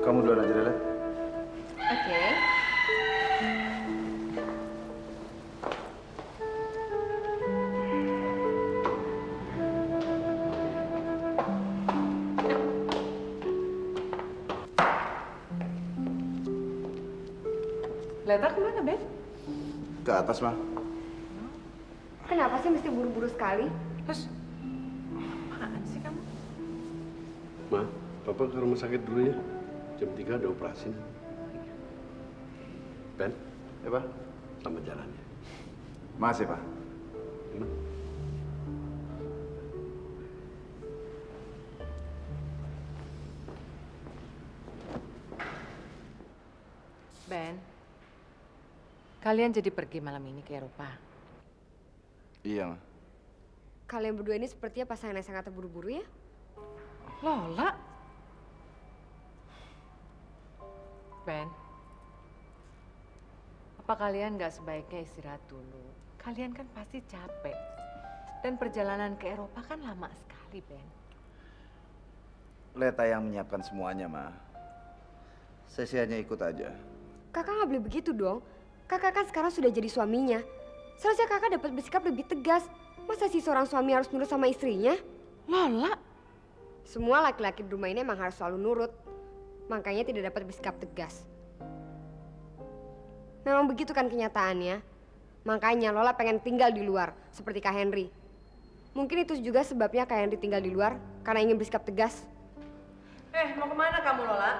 Kamu duluan aja, Lele. Oke. Leta kemana, Ben? Ke atas, Ma. Kenapa sih mesti buru-buru sekali? Terus, apaan sih kamu? Ma, Papa ke rumah sakit dulu ya. Jam 3 ada operasi. Ben, Ya, Pak. selamat jalan ya. Makasih, Pak. Hmm? Ben, kalian jadi pergi malam ini ke Eropa. Iya, Ma. Kalian berdua ini sepertinya pasangan yang sangat terburu-buru ya? Lola? Ben, apa kalian nggak sebaiknya istirahat dulu? Kalian kan pasti capek. Dan perjalanan ke Eropa kan lama sekali, Ben. Leta yang menyiapkan semuanya, Ma. Saya sih hanya ikut aja. Kakak nggak boleh begitu dong. Kakak kan sekarang sudah jadi suaminya. Seharusnya kakak dapat bersikap lebih tegas. Masa sih seorang suami harus nurut sama istrinya? Lola? Semua laki-laki di rumah ini emang harus selalu nurut. Makanya tidak dapat bersikap tegas. Memang begitu kan kenyataannya. Makanya Lola pengen tinggal di luar, seperti Kak Henry. Mungkin itu juga sebabnya Kak Henry tinggal di luar, karena ingin bersikap tegas. Mau kemana kamu, Lola?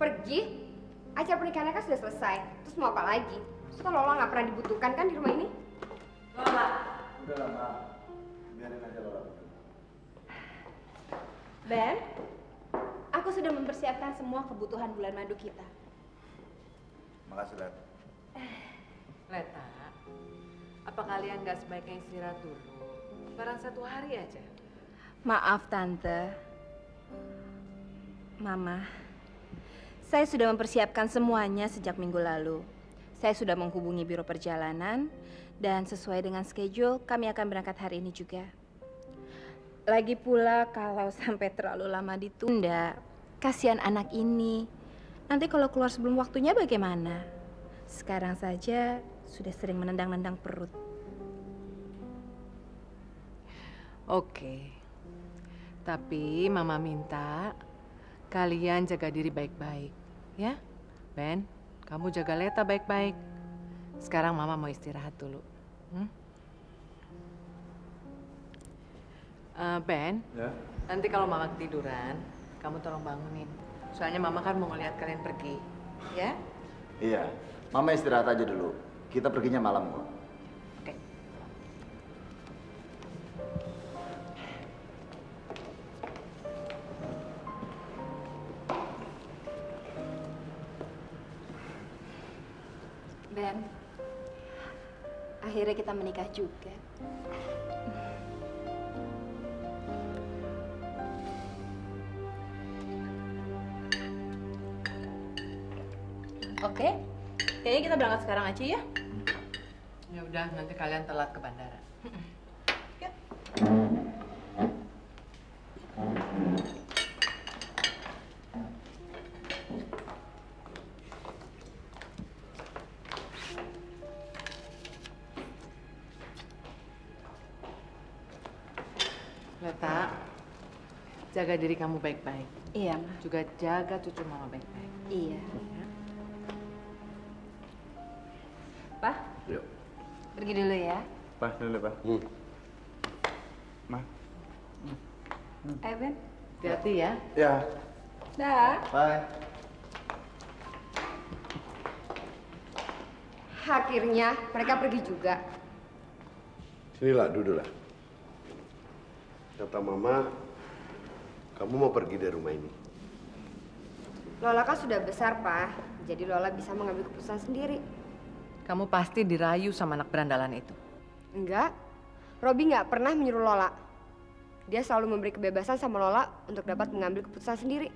Pergi? Acara pernikahannya kan sudah selesai. Terus mau apa lagi? Terus kan Lola nggak pernah dibutuhkan kan di rumah ini? Lola. Udah lah, Ma. Biarin aja Lola. Ben, aku sudah mempersiapkan semua kebutuhan bulan madu kita. Makasih, Leta. Leta, apa kalian nggak sebaiknya istirahat dulu? Barang 1 hari aja. Maaf, Tante. Mama, saya sudah mempersiapkan semuanya sejak minggu lalu. Saya sudah menghubungi biro perjalanan dan sesuai dengan schedule kami akan berangkat hari ini juga. Lagi pula kalau sampai terlalu lama ditunda, kasihan anak ini. Nanti kalau keluar sebelum waktunya bagaimana? Sekarang saja sudah sering menendang-nendang perut. Oke. Tapi Mama minta kalian jaga diri baik-baik, ya? Ben, kamu jaga Leta baik-baik. Sekarang Mama mau istirahat dulu. Ben, Ya? nanti kalau Mama ketiduran, kamu tolong bangunin. Soalnya Mama kan mau ngeliat kalian pergi, ya? Iya. Mama istirahat aja dulu. Kita perginya malam kok. Oke. Ben, akhirnya kita menikah juga. Oke, kayaknya kita berangkat sekarang aja ya. Ya udah, nanti kalian telat ke bandara. Yuk. Leta, jaga diri kamu baik-baik. Iya, Ma. Juga jaga cucu Mama baik-baik. Iya. Ya. Pak, Yuk. pergi dulu ya. Pak, dulu, Pak. Ma. Ben. Hati-hati ya. Ya. Dah. Bye. Akhirnya mereka pergi juga. Sinilah, duduklah. Kata Mama, kamu mau pergi dari rumah ini. Lola kan sudah besar, Pak. Jadi Lola bisa mengambil keputusan sendiri. Kamu pasti dirayu sama anak berandalan itu. Enggak. Robi nggak pernah menyuruh Lola. Dia selalu memberi kebebasan sama Lola untuk dapat mengambil keputusan sendiri.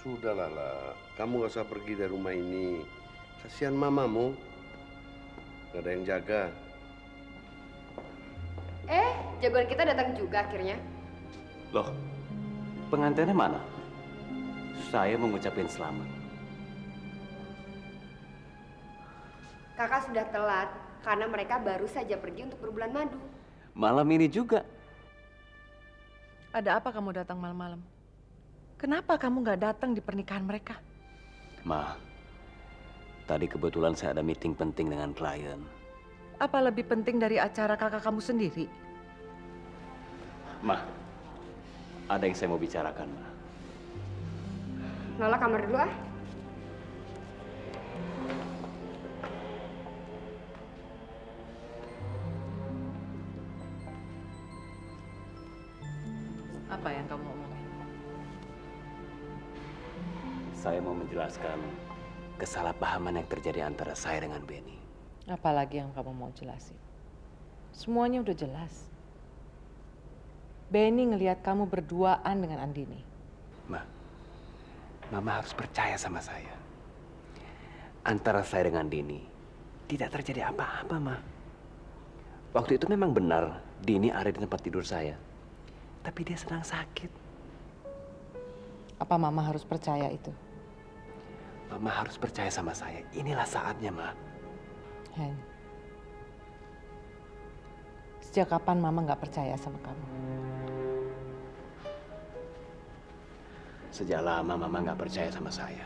Sudah, Lala. Kamu gak usah pergi dari rumah ini. Kasihan mamamu. Gak ada yang jaga. Jagoan kita datang juga akhirnya. Loh, pengantinnya mana? saya mengucapkan selamat. Kakak sudah telat karena mereka baru saja pergi untuk berbulan madu. Malam ini juga. Ada apa kamu datang malam-malam? Kenapa kamu nggak datang di pernikahan mereka? Ma, tadi kebetulan saya ada meeting penting dengan klien. Apa lebih penting dari acara kakak kamu sendiri? Ma, ada yang saya mau bicarakan, Ma. Lola kamar dulu ah. Apa yang kamu omongin? Saya mau menjelaskan kesalahpahaman yang terjadi antara saya dengan Benny. Apalagi yang kamu mau jelasin? Semuanya udah jelas. Benny ngelihat kamu berduaan dengan Andini. Ma, Mama harus percaya sama saya. Antara saya dengan Dini tidak terjadi apa-apa, Ma. Waktu itu memang benar Dini ada di tempat tidur saya. Tapi dia sedang sakit. Apa Mama harus percaya itu? Mama harus percaya sama saya. Inilah saatnya, Ma. Hen, sejak kapan Mama nggak percaya sama kamu? Sejak lama Mama nggak percaya sama saya.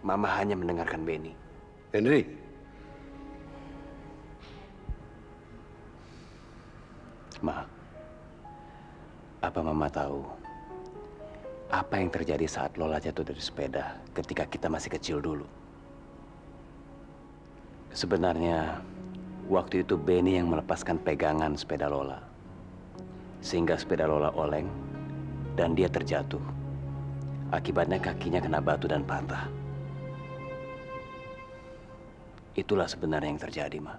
Mama hanya mendengarkan Benny. Henry, Ma, apa Mama tahu apa yang terjadi saat Lola jatuh dari sepeda ketika kita masih kecil dulu? Sebenarnya waktu itu Benny yang melepaskan pegangan sepeda Lola. Sehingga sepeda Lola oleng dan dia terjatuh. Akibatnya kakinya kena batu dan patah. Itulah sebenarnya yang terjadi, Ma.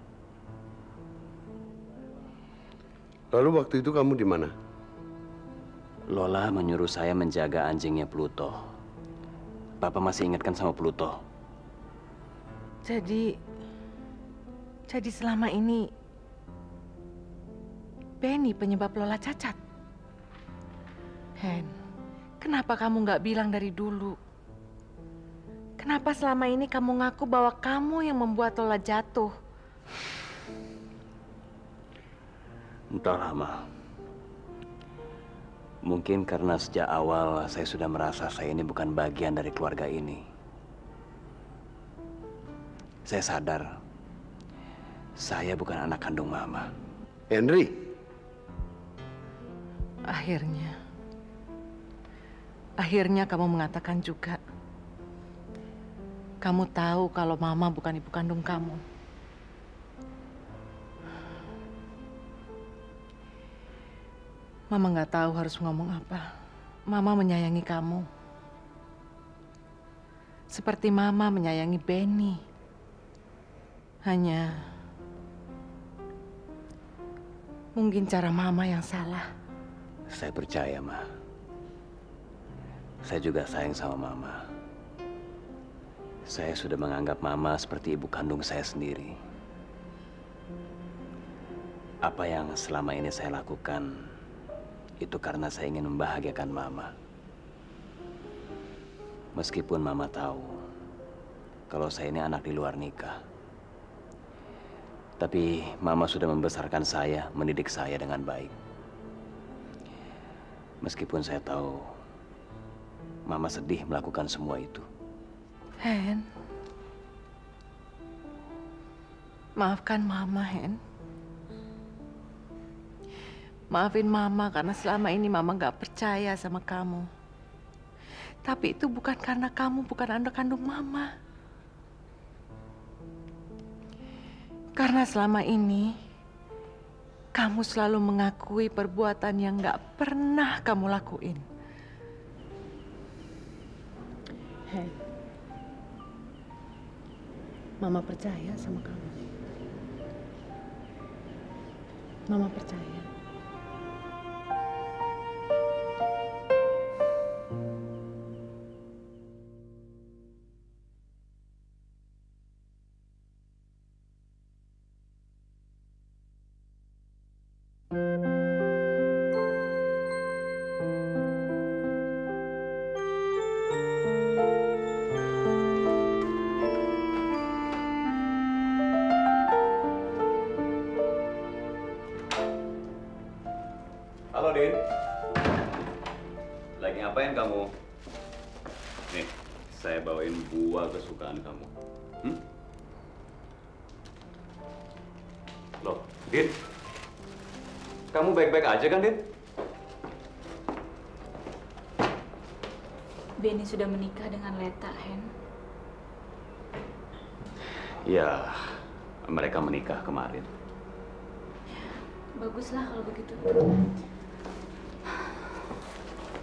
lalu waktu itu kamu di mana? Lola menyuruh saya menjaga anjingnya Pluto. Papa masih ingatkan sama Pluto. Jadi selama ini Benny penyebab Lola cacat. Hen, kenapa kamu nggak bilang dari dulu? Kenapa selama ini kamu ngaku bahwa kamu yang membuat Lola jatuh? Entahlah, Ma. Mungkin karena sejak awal saya sudah merasa saya ini bukan bagian dari keluarga ini. Saya sadar, saya bukan anak kandung Mama. Henry, Akhirnya kamu mengatakan juga. Kamu tahu kalau Mama bukan ibu kandung kamu. Mama nggak tahu harus ngomong apa. Mama menyayangi kamu. Seperti Mama menyayangi Benny. Hanya mungkin cara Mama yang salah. Saya percaya, Ma. Saya juga sayang sama Mama. Saya sudah menganggap Mama seperti ibu kandung saya sendiri. Apa yang selama ini saya lakukan itu karena saya ingin membahagiakan Mama. Meskipun Mama tahu kalau saya ini anak di luar nikah. Tapi Mama sudah membesarkan saya, mendidik saya dengan baik. Meskipun saya tahu Mama sedih melakukan semua itu. Hen, maafkan Mama, Hen. Maafin Mama karena selama ini Mama gak percaya sama kamu. Tapi itu bukan karena kamu bukan anak kandung Mama. Karena selama ini kamu selalu mengakui perbuatan yang gak pernah kamu lakuin. Hen, Mama percaya sama kamu. Mama percaya. Halo, Din. Lagi ngapain kamu? Nih, saya bawain buah kesukaan kamu. Loh, Din. Kamu baik-baik aja kan, Din? Benny sudah menikah dengan Leta, Hen. Ya, mereka menikah kemarin. Baguslah kalau begitu.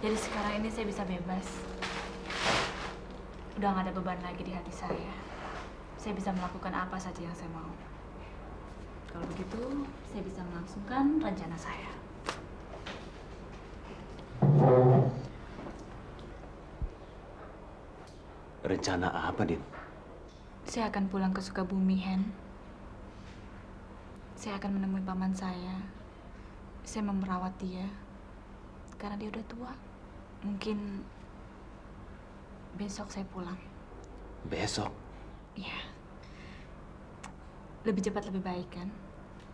Jadi sekarang ini saya bisa bebas. Udah nggak ada beban lagi di hati saya. Saya bisa melakukan apa saja yang saya mau. Kalau begitu, saya bisa melangsungkan rencana saya. Rencana apa, Din? Saya akan pulang ke Sukabumi, Hen. Saya akan menemui paman saya. Saya mau merawat dia. Karena dia udah tua. Mungkin besok saya pulang. Besok? Iya. Lebih cepat lebih baik kan?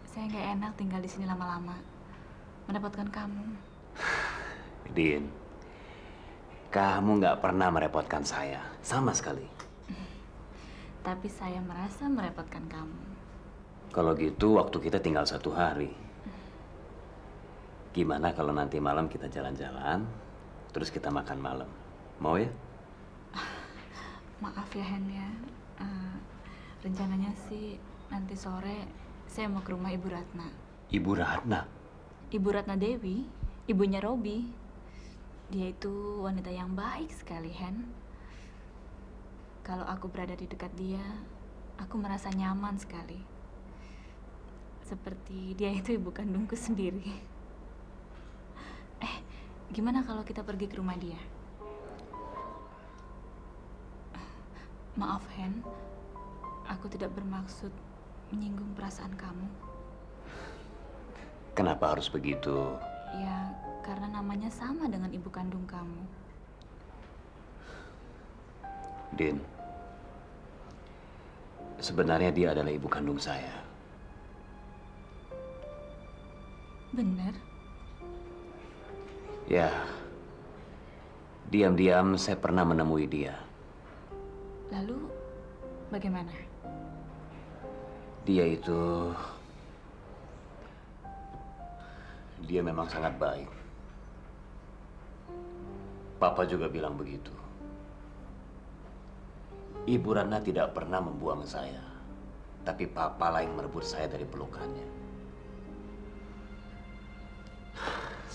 Saya nggak enak tinggal di sini lama-lama. Merepotkan kamu. Din, kamu nggak pernah merepotkan saya. Sama sekali. Tapi saya merasa merepotkan kamu. Kalau gitu, waktu kita tinggal 1 hari. Gimana kalau nanti malam kita jalan-jalan, terus kita makan malam? Mau ya? Maaf ya, Hen ya. Rencananya sih nanti sore saya mau ke rumah Ibu Ratna. Ibu Ratna? Ibu Ratna Dewi, ibunya Robi. Dia itu wanita yang baik sekali, Hen. Kalau aku berada di dekat dia, aku merasa nyaman sekali. Seperti dia itu ibu kandungku sendiri. Gimana kalau kita pergi ke rumah dia? Maaf, Hen. Aku tidak bermaksud menyinggung perasaan kamu. Kenapa harus begitu? Ya, karena namanya sama dengan ibu kandung kamu. Din, sebenarnya dia adalah ibu kandung saya. Benar? Ya, diam-diam saya pernah menemui dia. Lalu, bagaimana? Dia itu... Dia memang sangat baik. Papa juga bilang begitu. Ibu Ratna tidak pernah membuang saya. Tapi Papa lah yang merebut saya dari pelukannya.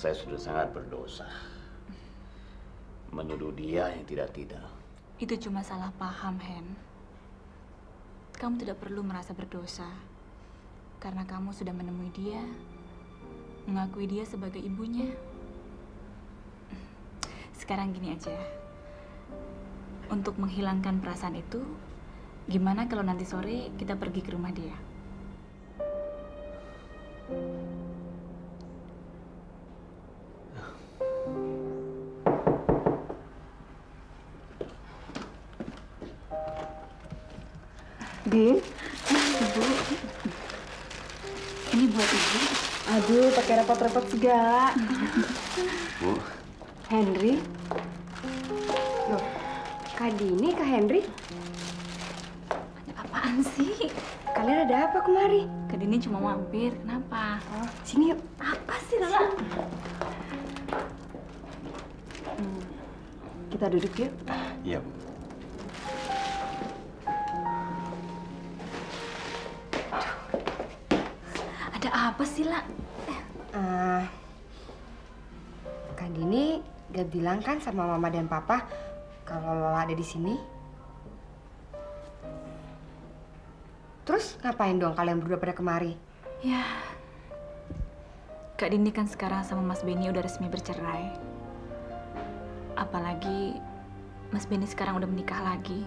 Saya sudah sangat berdosa. Menuduh dia yang tidak-tidak. Itu cuma salah paham, Hen. Kamu tidak perlu merasa berdosa. Karena kamu sudah menemui dia, mengakui dia sebagai ibunya. Sekarang gini aja. Untuk menghilangkan perasaan itu, gimana kalau nanti sore kita pergi ke rumah dia? Din, Ibu, ini buat Ibu. aduh pakai repot-repot segala. Bu, Henry? Loh, Kak Dini, Kak Henry? Apaan sih? Kalian ada apa kemari? Kak Dini cuma mampir, kenapa? Oh, sini yuk. Apa sih, Lala? Kita duduk yuk. iya Bu. Ada apa sih, La? Kak Dini gak bilang kan sama Mama dan Papa kalau Lola ada di sini? Terus ngapain dong kalian berdua pada kemari? Ya, Kak Dini kan sekarang sama Mas Benny udah resmi bercerai. Apalagi Mas Benny sekarang udah menikah lagi.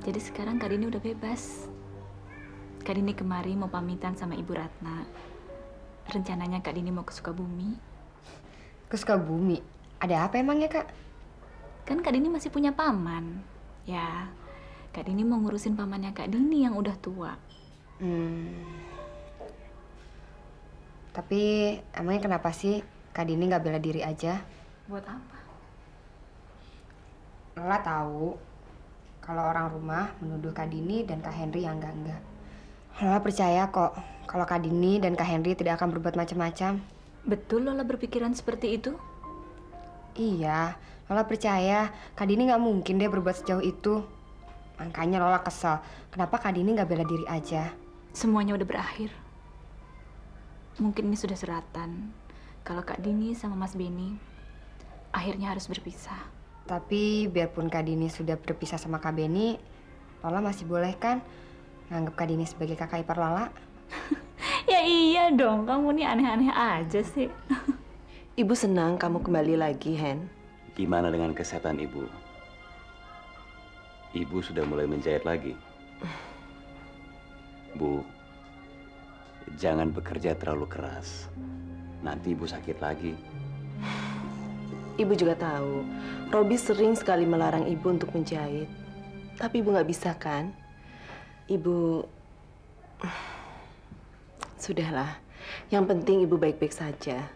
Jadi sekarang Kak Dini udah bebas. Kak Dini kemari mau pamitan sama Ibu Ratna. Rencananya Kak Dini mau ke Sukabumi. Ke Sukabumi? Ada apa emangnya, Kak? Kan Kak Dini masih punya paman. Ya, Kak Dini mau ngurusin pamannya Kak Dini yang udah tua. Tapi emangnya kenapa sih Kak Dini nggak bela diri aja? Buat apa? Lola tahu kalau orang rumah menuduh Kak Dini dan Kak Henry yang enggak. Lola percaya kok kalau Kak Dini dan Kak Henry tidak akan berbuat macam-macam. Betul Lola berpikiran seperti itu? Iya, Lola percaya Kak Dini nggak mungkin dia berbuat sejauh itu. Makanya Lola kesel, kenapa Kak Dini nggak bela diri aja? Semuanya udah berakhir. Mungkin ini sudah suratan. Kalau Kak Dini sama Mas Beni akhirnya harus berpisah. Tapi biarpun Kak Dini sudah berpisah sama Kak Beni, Lola masih boleh kan nganggap Kak Dini sebagai kakak ipar Lola? Ya iya dong, kamu nih aneh-aneh aja sih. Ibu senang kamu kembali lagi, Hen. Gimana dengan kesehatan ibu? Ibu sudah mulai menjahit lagi. Bu, jangan bekerja terlalu keras. Nanti ibu sakit lagi. Ibu juga tahu, Robi sering sekali melarang ibu untuk menjahit. Tapi ibu nggak bisa kan? Ibu... Sudahlah, yang penting ibu baik-baik saja.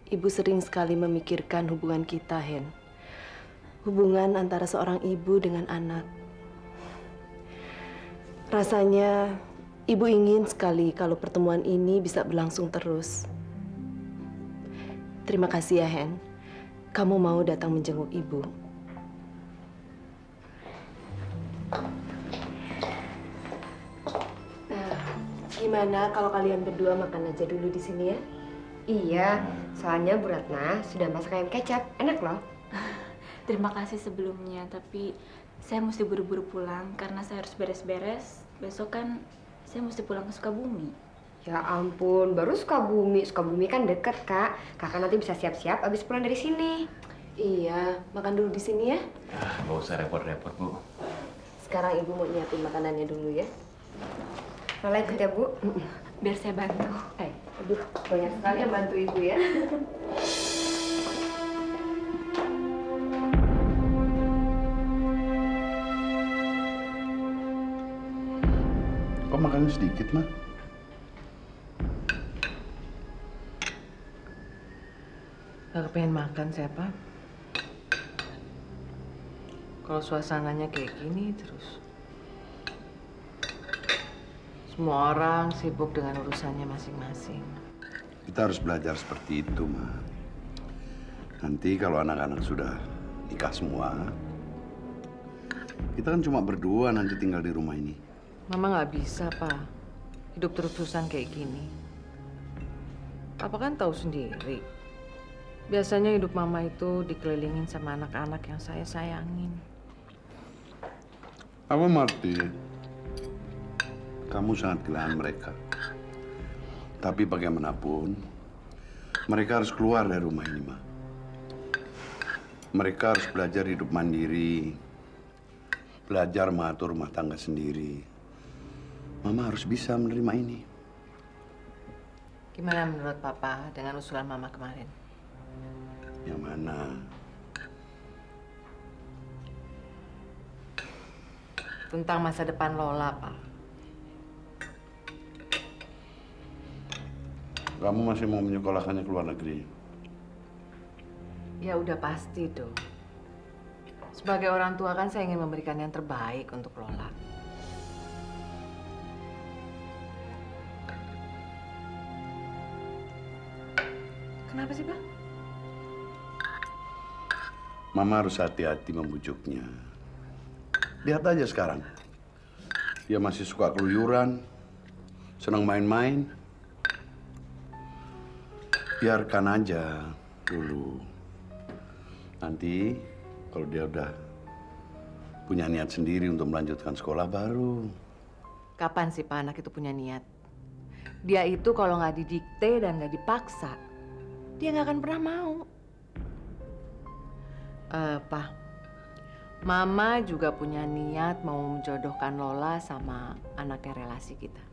Ibu sering sekali memikirkan hubungan kita, Hen. Hubungan antara seorang ibu dengan anak. Rasanya ibu ingin sekali kalau pertemuan ini bisa berlangsung terus. Terima kasih ya, Hen. Kamu mau datang menjenguk ibu. Gimana kalau kalian berdua makan aja dulu di sini ya? Iya, soalnya Bu Ratna sudah masak ayam kecap, enak loh. Terima kasih sebelumnya, tapi saya mesti buru-buru pulang karena saya harus beres-beres. Besok kan saya mesti pulang ke Sukabumi. Ya ampun, baru Sukabumi. Sukabumi kan deket, Kak. Kakak nanti bisa siap-siap abis pulang dari sini. Iya, makan dulu di sini ya. Nggak usah repot-repot, Bu. Sekarang ibu mau nyiapin makanannya dulu ya. Lola ikut ya, Bu. Biar saya bantu. Aduh, banyak sekali yang bantu ibu ya. Kok makannya sedikit, Ma? Gak kepengen makan siapa? Kalau suasananya kayak gini terus. Semua orang sibuk dengan urusannya masing-masing. Kita harus belajar seperti itu, Ma. Nanti kalau anak-anak sudah nikah semua, kita kan cuma berdua nanti tinggal di rumah ini. Mama nggak bisa, Pak. Hidup terus-terusan kayak gini. Papa kan tahu sendiri. Biasanya hidup Mama itu dikelilingin sama anak-anak yang saya sayangin. Apa Marti? Kamu sangat kehilangan mereka. Tapi bagaimanapun, mereka harus keluar dari rumah ini, Ma. Mereka harus belajar hidup mandiri, belajar mengatur rumah tangga sendiri. Mama harus bisa menerima ini. Gimana menurut Papa dengan usulan Mama kemarin? Yang mana? Tentang masa depan Lola, Pak. Kamu masih mau menyekolahkannya ke luar negeri? Ya udah pasti dong. Sebagai orang tua kan saya ingin memberikan yang terbaik untuk Lola. Kenapa sih, Pak? Mama harus hati-hati membujuknya. Lihat aja sekarang. Dia masih suka keluyuran, senang main-main. Biarkan aja dulu. Nanti kalau dia udah punya niat sendiri untuk melanjutkan sekolah baru. Kapan sih Pak anak itu punya niat? Dia itu kalau nggak didikte dan nggak dipaksa, dia nggak akan pernah mau. Pak, Mama juga punya niat mau menjodohkan Lola sama anaknya relasi kita.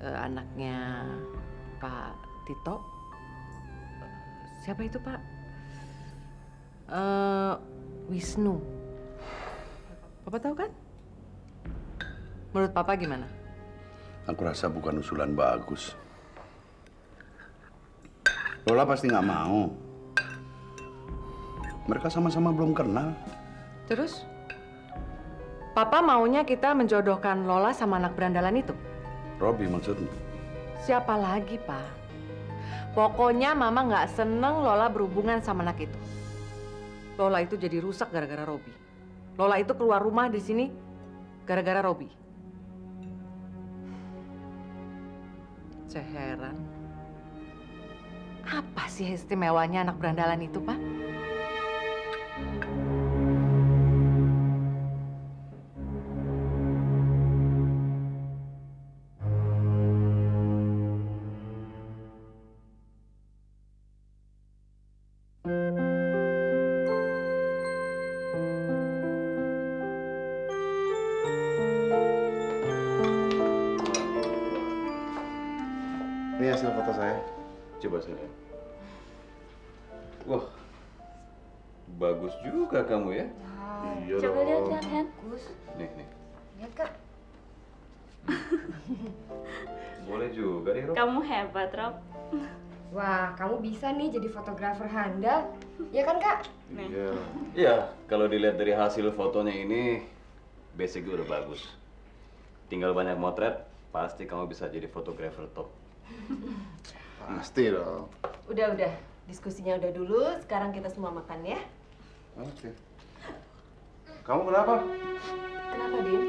Anaknya Pak Tito. Siapa itu, Pak? Wisnu. Papa tahu kan? Menurut Papa gimana? Aku rasa bukan usulan bagus. Lola pasti nggak mau. Mereka sama-sama belum kenal. Terus? Papa maunya kita menjodohkan Lola sama anak berandalan itu? Robi maksudnya? Siapa lagi, Pak? Pokoknya Mama nggak seneng Lola berhubungan sama anak itu. Lola itu jadi rusak gara-gara Robi. Lola itu keluar rumah di sini gara-gara Robi. Saya heran. Apa sih istimewanya anak berandalan itu, Pak? Ini hasil foto saya. Coba saya lihat. Wah, bagus juga kamu ya. Iya Coba dong. lihat, Hen. Nih. Lihat, Kak. Boleh juga nih, Rob. Kamu hebat, Rob. Wah, kamu bisa nih jadi fotografer handal. Ya kan, Kak? Iya. Iya, kalau dilihat dari hasil fotonya ini, basicnya udah bagus. Tinggal banyak motret, pasti kamu bisa jadi fotografer top. Pasti dong. Udah. Diskusinya udah dulu, sekarang kita semua makan ya. Oke. Kamu kenapa? Kenapa, Din?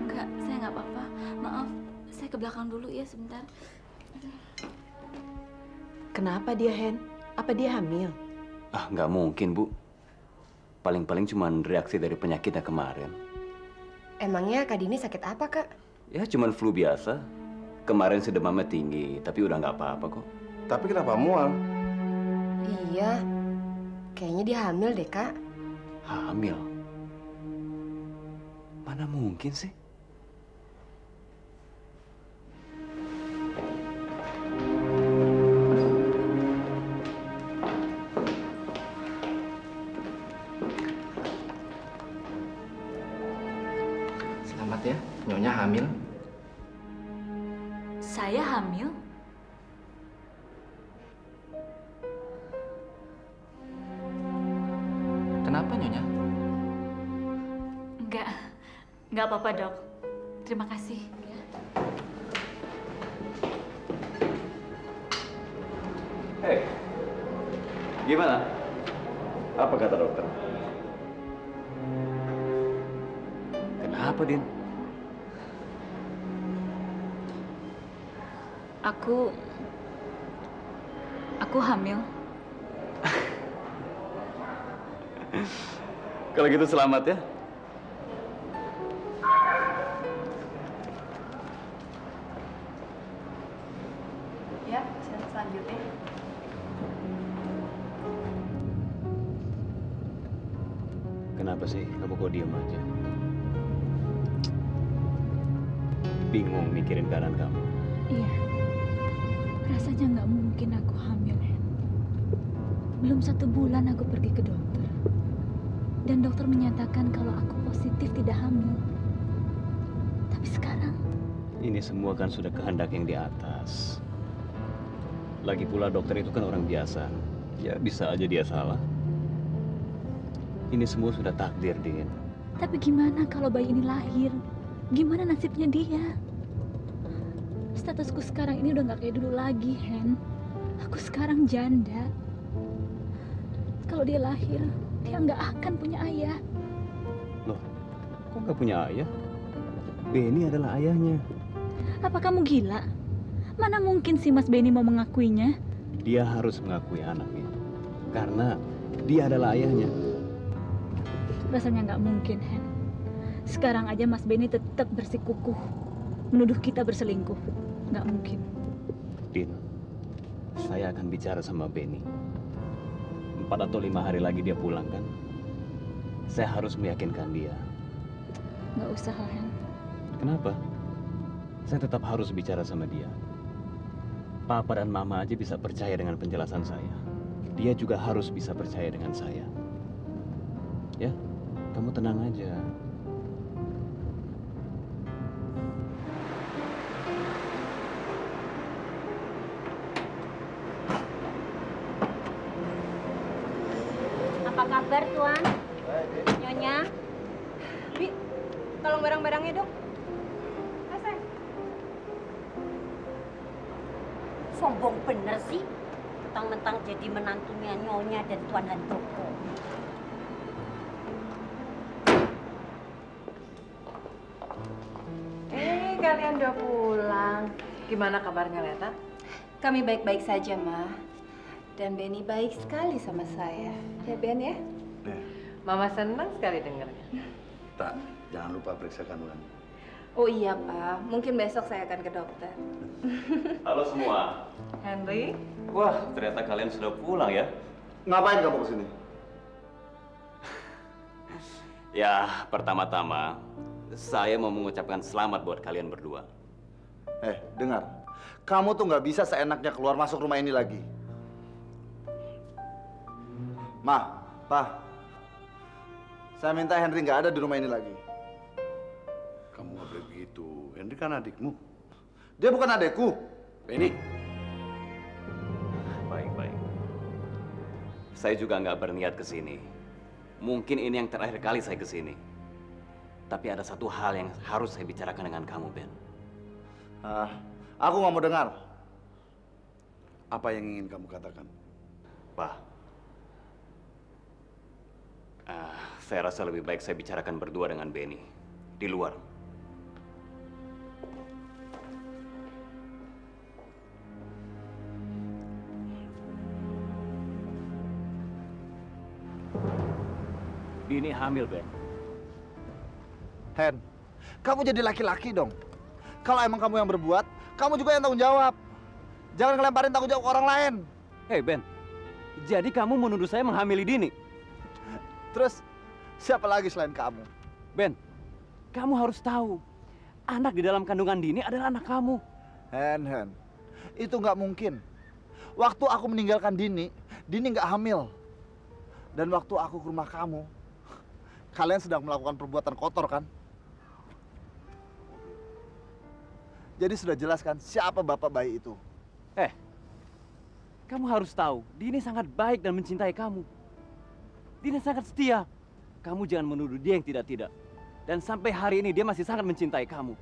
Enggak, saya nggak apa-apa. Maaf, saya ke belakang dulu ya sebentar. Kenapa dia, Hen? Apa dia hamil? Ah, nggak mungkin, Bu. Paling-paling cuma reaksi dari penyakitnya kemarin. Emangnya Kak Dini sakit apa, Kak? Ya, cuma flu biasa. Kemarin sih demamnya tinggi, tapi udah nggak apa-apa kok. Tapi kenapa mual? Iya. Kayaknya dia hamil deh, Kak. Hamil? Mana mungkin sih? Selamat ya, Nyonya hamil. Saya hamil? Kenapa Nyonya? Enggak apa-apa, Dok. Terima kasih. Hei, gimana? Apa kata dokter? Kenapa, Din? Aku hamil. Kalau gitu selamat ya. Ya, selanjutnya. Kenapa sih kamu kok diem aja? Bingung mikirin keadaan kamu. Iya. Rasanya nggak mungkin aku hamil, Hen. Belum 1 bulan aku pergi ke dokter. Dan dokter menyatakan kalau aku positif tidak hamil. Tapi sekarang... Ini semua kan sudah kehendak yang di atas. Lagi pula dokter itu kan orang biasa. Ya bisa aja dia salah. Ini semua sudah takdir, Din. Tapi gimana kalau bayi ini lahir? Gimana nasibnya dia? Statusku sekarang ini udah nggak kayak dulu lagi, Hen. Aku sekarang janda. Kalau dia lahir, dia nggak akan punya ayah. Loh, kok nggak punya ayah? Benny adalah ayahnya. Apa kamu gila? Mana mungkin sih Mas Benny mau mengakuinya? Dia harus mengakui anaknya. Karena dia adalah ayahnya. Rasanya nggak mungkin, Hen. Sekarang aja Mas Benny tetap bersikukuh menuduh kita berselingkuh. Nggak mungkin. Din, saya akan bicara sama Benny. 4 atau 5 hari lagi dia pulang kan? Saya harus meyakinkan dia. Nggak usah, Hen. Kenapa? Saya tetap harus bicara sama dia. Papa dan Mama aja bisa percaya dengan penjelasan saya. Dia juga harus bisa percaya dengan saya. Ya, kamu tenang aja. Sabar, Tuan. Nyonya. Bi, tolong barang-barangnya dong. Asal. Sombong bener sih. Mentang-mentang jadi menantunya Nyonya dan Tuan Handoko. Kalian udah pulang. Gimana kabarnya, Leta? Kami baik-baik saja, Ma. Dan Benny baik sekali sama saya. Ya, Ben ya? Mama senang sekali dengarnya. Tak, jangan lupa periksa kandungan. Oh iya, Pak. Mungkin besok saya akan ke dokter. Halo semua. Henry? Wah, ternyata kalian sudah pulang ya? Ngapain kamu kesini? Ya, pertama-tama saya mau mengucapkan selamat buat kalian berdua. Dengar. Kamu tuh nggak bisa seenaknya keluar masuk rumah ini lagi. Ma, Pa. Saya minta Henry nggak ada di rumah ini lagi. Kamu nggak boleh begitu. Henry kan adikmu. Dia bukan adekku. Benny. Baik-baik. Saya juga nggak berniat ke sini. Mungkin ini yang terakhir kali saya ke sini. Tapi ada satu hal yang harus saya bicarakan dengan kamu, Ben. Aku nggak mau dengar. Apa yang ingin kamu katakan? Pak, saya rasa lebih baik saya bicarakan berdua dengan Benny di luar. Dini hamil, Ben. Hen, kamu jadi laki-laki dong. Kalau emang kamu yang berbuat, kamu juga yang tanggung jawab. Jangan ngelemparin tanggung jawab ke orang lain. Hei, Ben. Jadi kamu menuduh saya menghamili Dini? Terus, siapa lagi selain kamu? Ben, kamu harus tahu. Anak di dalam kandungan Dini adalah anak kamu. Hen. Itu nggak mungkin. Waktu aku meninggalkan Dini nggak hamil. Dan waktu aku ke rumah kamu, kalian sedang melakukan perbuatan kotor, kan? Jadi sudah jelas kan siapa bapak bayi itu? Kamu harus tahu, Dini sangat baik dan mencintai kamu. Dini sangat setia. Kamu jangan menuduh dia yang tidak-tidak. Dan sampai hari ini dia masih sangat mencintai kamu.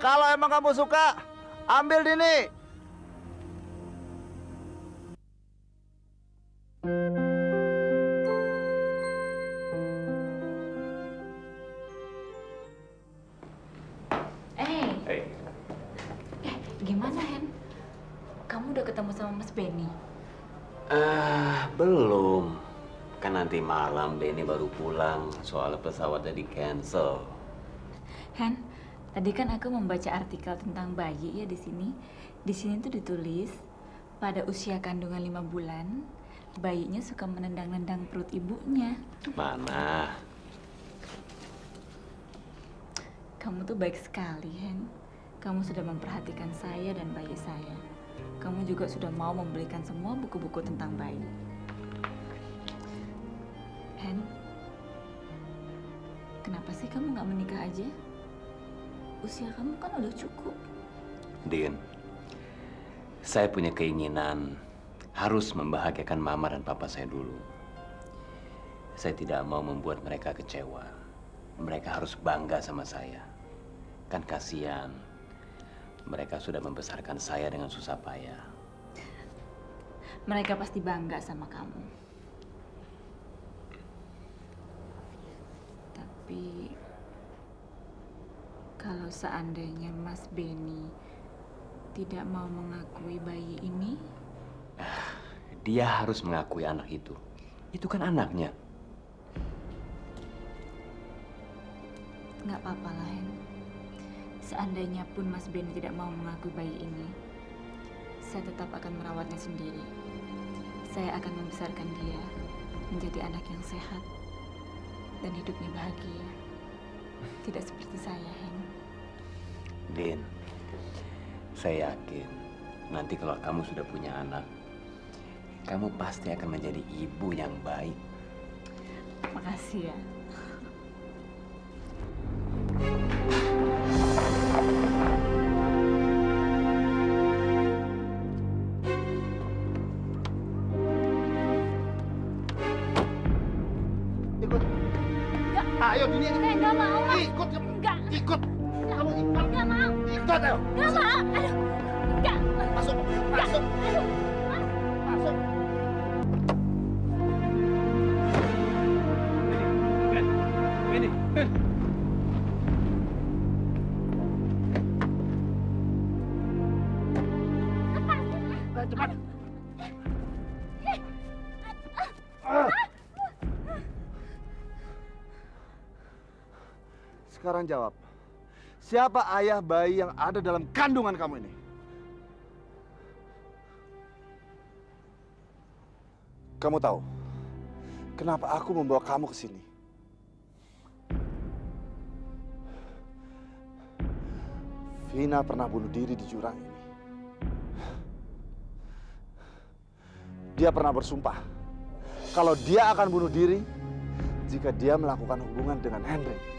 Kalau emang kamu suka, ambil Dini. Gimana, Hen? Kamu udah ketemu sama Mas Benny? Belum. Kan nanti malam Benny baru pulang. Soal pesawatnya di-cancel. Hen, tadi kan aku membaca artikel tentang bayi ya di sini. Di sini tuh ditulis, pada usia kandungan 5 bulan, bayinya suka menendang-nendang perut ibunya. Mana? Kamu tuh baik sekali, Hen. Kamu sudah memperhatikan saya dan bayi saya. Kamu juga sudah mau membelikan semua buku-buku tentang bayi. Hen, kenapa sih kamu nggak menikah aja? Usia kamu kan udah cukup. Din, saya punya keinginan harus membahagiakan mama dan papa saya dulu. Saya tidak mau membuat mereka kecewa. Mereka harus bangga sama saya. Kan kasihan. Mereka sudah membesarkan saya dengan susah payah. Mereka pasti bangga sama kamu. Tapi kalau seandainya Mas Benny tidak mau mengakui bayi ini, Dia harus mengakui anak itu. Itu kan anaknya. nggak apa-apa lah, Hen. Seandainya pun Mas Benny tidak mau mengakui bayi ini, saya tetap akan merawatnya sendiri. Saya akan membesarkan dia menjadi anak yang sehat dan hidupnya bahagia. Tidak seperti saya, Hen. Din, saya yakin nanti kalau kamu sudah punya anak, kamu pasti akan menjadi ibu yang baik. Makasih ya. Ikut. Enggak. Ayo Dini. Saya nggak mau, Mas. Ikut. Enggak. Ikut. Kamu ikut. Nggak mau. Ikut ayo. Nggak mau. Aduh. Enggak. Masuk. Enggak. Masuk. Aduh. Masuk. Ini. Cepat. Sekarang jawab. Siapa ayah bayi yang ada dalam kandungan kamu ini? Kamu tahu kenapa aku membawa kamu ke sini? Vina pernah bunuh diri di jurang ini. Dia pernah bersumpah kalau dia akan bunuh diri jika dia melakukan hubungan dengan Henry.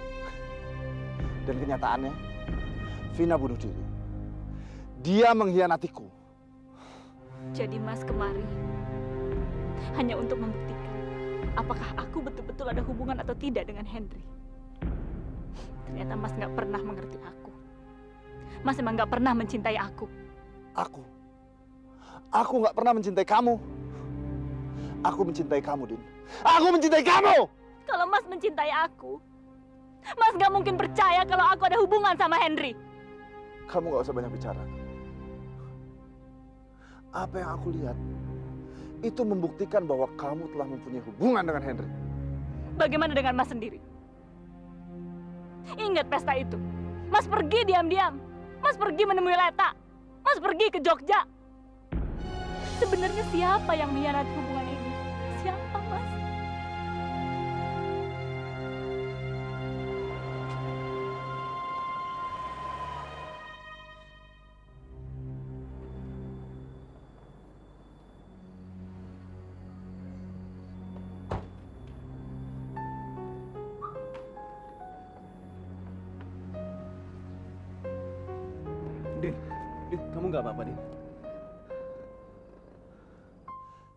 Dan kenyataannya, Vina bunuh diri. Dia mengkhianatiku. Jadi Mas kemari hanya untuk membuktikan apakah aku betul-betul ada hubungan atau tidak dengan Henry. Ternyata Mas nggak pernah mengerti aku. Mas emang nggak pernah mencintai aku. Aku nggak pernah mencintai kamu. Aku mencintai kamu, Din. Aku mencintai kamu! Kalau Mas mencintai aku, Mas nggak mungkin percaya kalau aku ada hubungan sama Henry. Kamu nggak usah banyak bicara. Apa yang aku lihat, itu membuktikan bahwa kamu telah mempunyai hubungan dengan Henry. Bagaimana dengan Mas sendiri? Ingat pesta itu. Mas pergi diam-diam. Mas pergi menemui Leta. Mas pergi ke Jogja. Sebenarnya siapa yang mengkhianati hubungan ini? Siapa, Mas? Din, kamu nggak apa-apa, Din?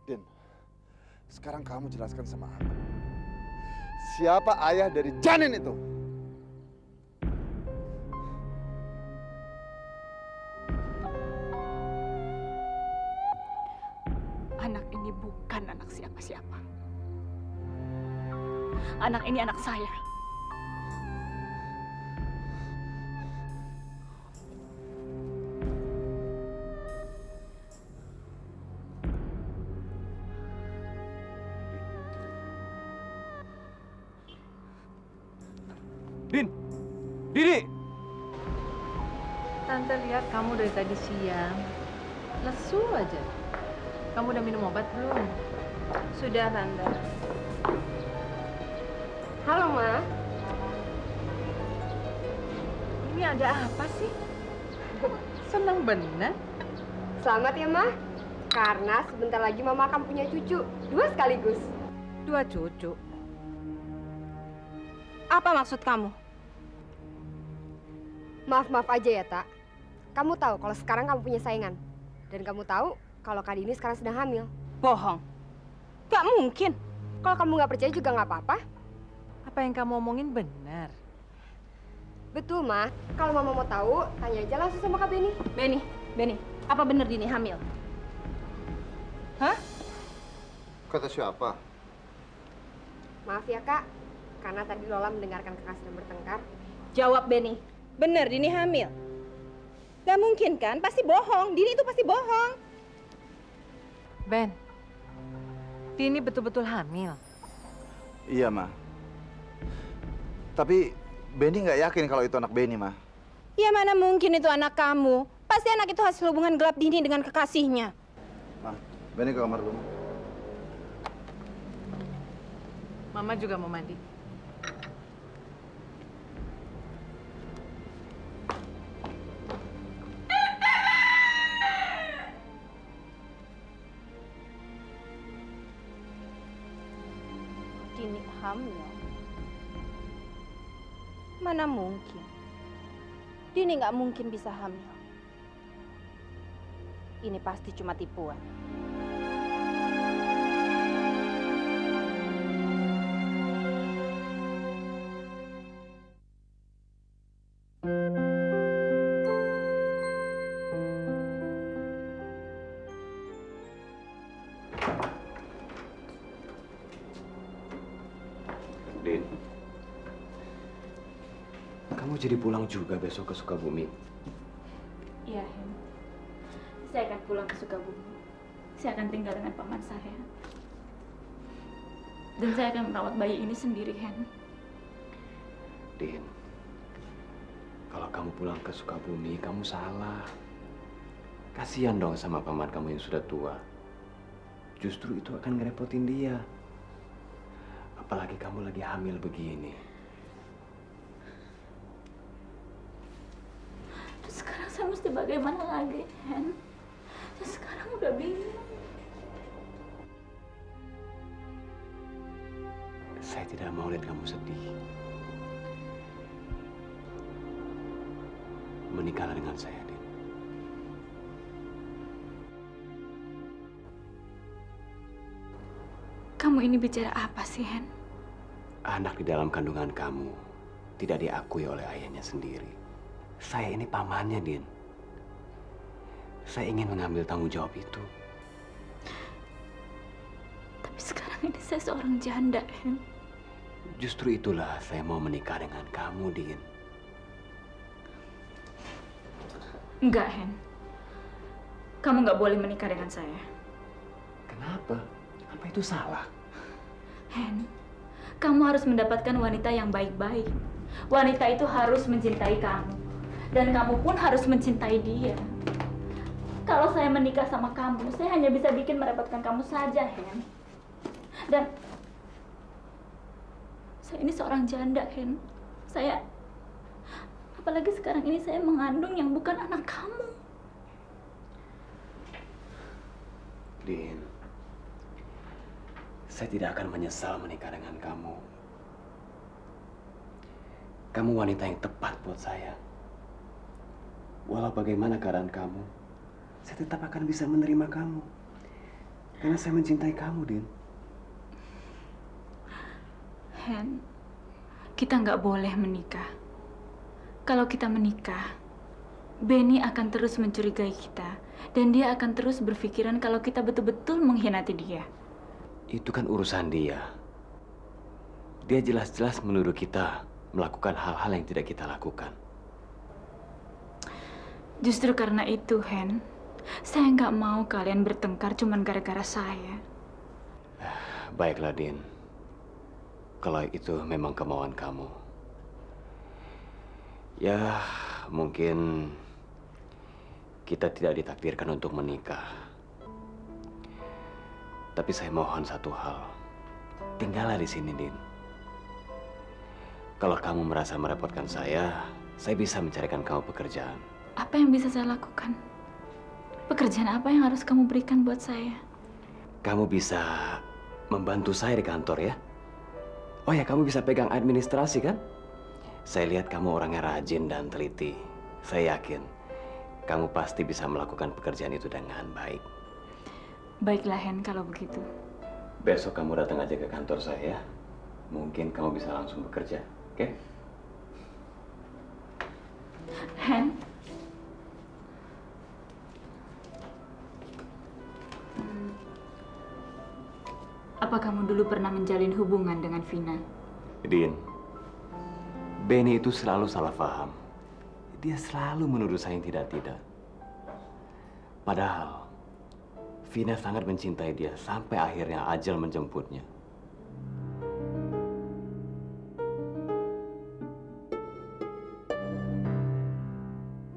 Din, sekarang kamu jelaskan sama aku. Siapa ayah dari janin itu? Anak ini bukan anak siapa-siapa. Anak ini anak saya. Din! Didi! Tante lihat kamu dari tadi siang. Lesu aja. Kamu udah minum obat belum? Sudah, Tante. Halo, Ma. Ini ada apa sih? Senang bener. Selamat ya, Ma. Karena sebentar lagi Mama akan punya cucu. 2 sekaligus. 2 cucu. Apa maksud kamu? Maaf aja ya, Tak. Kamu tahu kalau sekarang kamu punya saingan. Dan kamu tahu kalau Kak Dini sekarang sedang hamil. Bohong. Gak mungkin. Kalau kamu nggak percaya juga nggak apa-apa. Apa yang kamu omongin benar? Betul, Ma. Kalau Mama mau tahu, tanya aja langsung sama Kak Beni. Beni, apa benar Dini hamil? Hah? Kata siapa? Maaf ya, Kak. Karena tadi Lola mendengarkan kakak sedang bertengkar. Jawab, Beni. Benar Dini hamil? Gak mungkin kan? Pasti bohong. Dini itu pasti bohong. Ben, Dini betul-betul hamil. Iya, Ma. Tapi Beni nggak yakin kalau itu anak Beni, Ma. Ya mana mungkin itu anak kamu. Pasti anak itu hasil hubungan gelap Dini dengan kekasihnya. Ma, Beni ke kamar dulu. Mama juga mau mandi. Dini hamil? Mana mungkin? Dini nggak mungkin bisa hamil. Ini pasti cuma tipuan. Din, kamu jadi pulang juga besok ke Sukabumi? Iya, Hen. Saya akan pulang ke Sukabumi. Saya akan tinggal dengan paman saya. Dan saya akan merawat bayi ini sendiri, Hen. Din, kalau kamu pulang ke Sukabumi, kamu salah. Kasihan dong sama paman kamu yang sudah tua. Justru itu akan ngerepotin dia. Apalagi kamu lagi hamil begini. Terus sekarang saya mesti bagaimana lagi, Hen? Saya sekarang udah bingung. Saya tidak mau lihat kamu sedih. Menikahlah dengan saya, Din. Kamu ini bicara apa sih, Hen? Anak di dalam kandungan kamu tidak diakui oleh ayahnya sendiri. Saya ini pamannya, Din. Saya ingin mengambil tanggung jawab itu. Tapi sekarang ini saya seorang janda, Hen. Justru itulah saya mau menikah dengan kamu, Din. Enggak, Hen. Kamu nggak boleh menikah dengan saya. Kenapa? Apa itu salah? Hen, kamu harus mendapatkan wanita yang baik-baik. Wanita itu harus mencintai kamu. Dan kamu pun harus mencintai dia. Kalau saya menikah sama kamu, saya hanya bisa bikin merepotkan kamu saja, Hen. Dan saya ini seorang janda, Hen. Apalagi sekarang ini saya mengandung yang bukan anak kamu. Din, saya tidak akan menyesal menikah dengan kamu. Kamu wanita yang tepat buat saya. Walau bagaimana keadaan kamu, saya tetap akan bisa menerima kamu. Karena saya mencintai kamu, Din. Hen, kita nggak boleh menikah. Kalau kita menikah, Benny akan terus mencurigai kita. Dan dia akan terus berpikiran kalau kita betul-betul mengkhianati dia. Itu kan urusan dia. Dia jelas-jelas menuduh kita melakukan hal-hal yang tidak kita lakukan. Justru karena itu, Hen, saya nggak mau kalian bertengkar cuma gara-gara saya. Baiklah, Din. Kalau itu memang kemauan kamu. Ya, mungkin kita tidak ditakdirkan untuk menikah. Tapi saya mohon satu hal. Tinggallah di sini, Din. Kalau kamu merasa merepotkan saya bisa mencarikan kamu pekerjaan. Apa yang bisa saya lakukan? Pekerjaan apa yang harus kamu berikan buat saya? Kamu bisa membantu saya di kantor, ya? Oh ya, kamu bisa pegang administrasi, kan? Saya lihat kamu orangnya rajin dan teliti. Saya yakin kamu pasti bisa melakukan pekerjaan itu dengan baik. Baiklah, Hen, kalau begitu. Besok kamu datang aja ke kantor saya. Mungkin kamu bisa langsung bekerja, oke? Hen? Apa kamu dulu pernah menjalin hubungan dengan Vina? Din, Benny itu selalu salah paham. Dia selalu menuduh saya yang tidak-tidak. Padahal, Vina sangat mencintai dia sampai akhirnya ajal menjemputnya.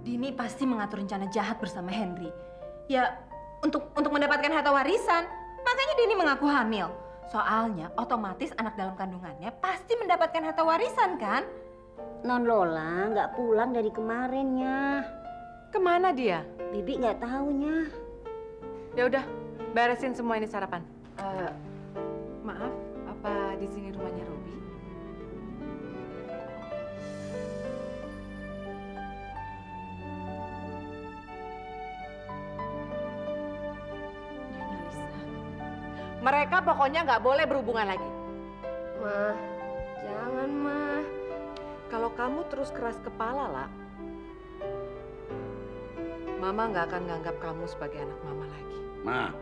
Dini pasti mengatur rencana jahat bersama Henry. Ya, untuk mendapatkan harta warisan. Makanya Dini mengaku hamil. Soalnya otomatis anak dalam kandungannya pasti mendapatkan harta warisan, kan? Non Lola nggak pulang dari kemarinnya. Kemana dia? Bibi nggak tahunya. Ya udah, beresin semua ini sarapan. Maaf, apa di sini rumahnya Robi? Nyonya Lisa, mereka pokoknya nggak boleh berhubungan lagi. Ma, jangan, Ma. Kalau kamu terus keras kepala, lah, Mama nggak akan nganggap kamu sebagai anak Mama lagi. Ma,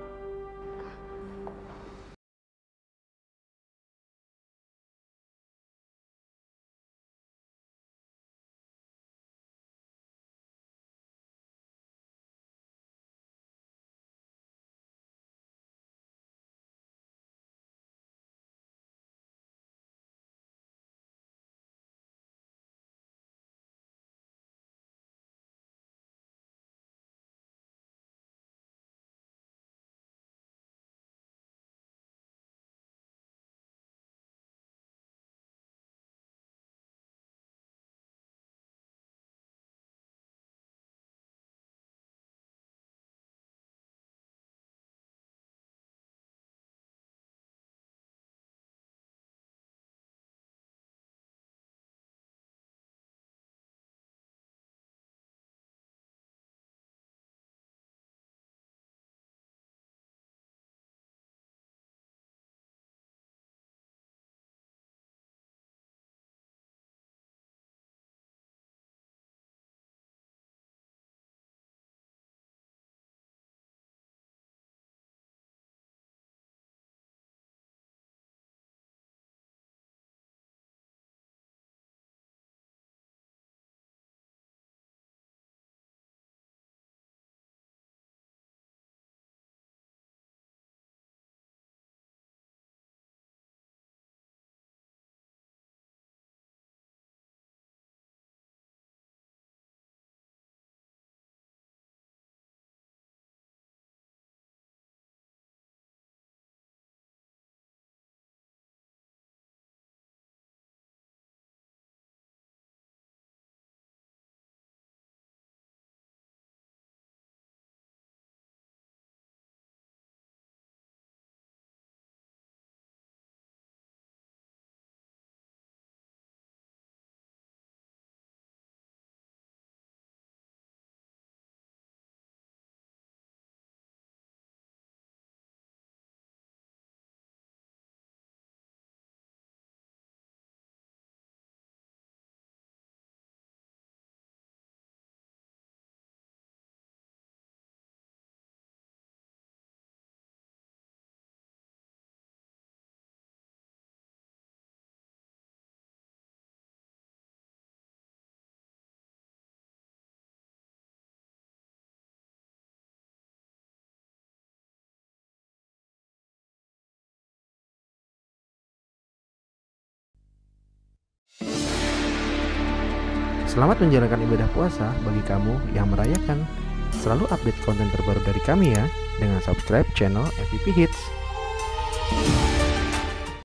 Selamat menjalankan ibadah puasa bagi kamu yang merayakan. Selalu update konten terbaru dari kami ya, dengan subscribe channel MVP Hits.